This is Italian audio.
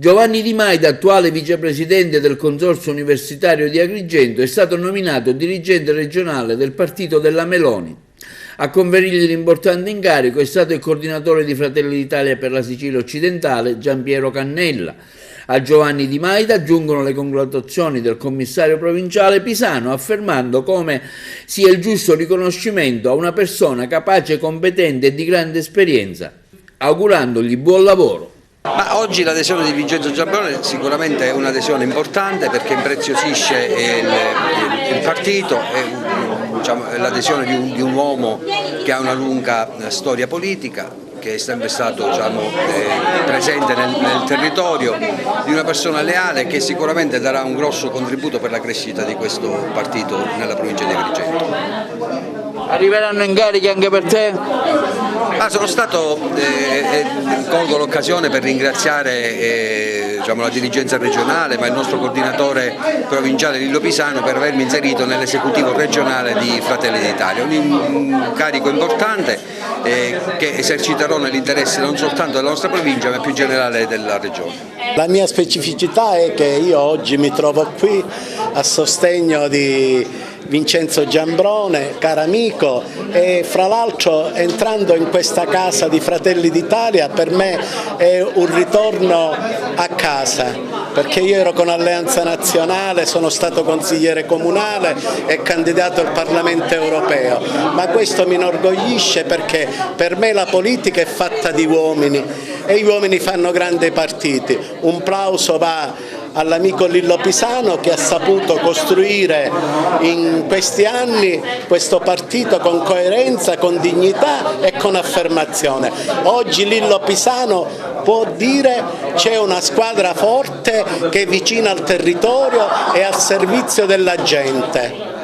Giovanni Di Maida, attuale vicepresidente del Consorzio Universitario di Agrigento, è stato nominato dirigente regionale del partito della Meloni. A conferirgli l'importante incarico è stato il coordinatore di Fratelli d'Italia per la Sicilia occidentale, Giampiero Cannella. A Giovanni Di Maida giungono le congratulazioni del commissario provinciale Pisano, affermando come sia il giusto riconoscimento a una persona capace, competente e di grande esperienza, augurandogli buon lavoro. Ma oggi l'adesione di Vincenzo Giambrone sicuramente è un'adesione importante perché impreziosisce il partito, è l'adesione di un uomo che ha una lunga storia politica, che è sempre stato presente nel territorio, di una persona leale che sicuramente darà un grosso contributo per la crescita di questo partito nella provincia di Agrigento. Arriveranno incarichi anche per te? Colgo l'occasione per ringraziare la dirigenza regionale, ma il nostro coordinatore provinciale Lillo Pisano per avermi inserito nell'esecutivo regionale di Fratelli d'Italia, un incarico importante che eserciterò nell'interesse non soltanto della nostra provincia ma più generale della regione. La mia specificità è che io oggi mi trovo qui a sostegno di Vincenzo Giambrone, caro amico, e fra l'altro entrando in questa casa di Fratelli d'Italia per me è un ritorno a casa, perché io ero con Alleanza Nazionale, sono stato consigliere comunale e candidato al Parlamento europeo, ma questo mi inorgoglisce perché per me la politica è fatta di uomini e gli uomini fanno grandi partiti. Un plauso va all'amico Lillo Pisano che ha saputo costruire in questi anni questo partito con coerenza, con dignità e con affermazione. Oggi Lillo Pisano può dire c'è una squadra forte che è vicina al territorio e al servizio della gente.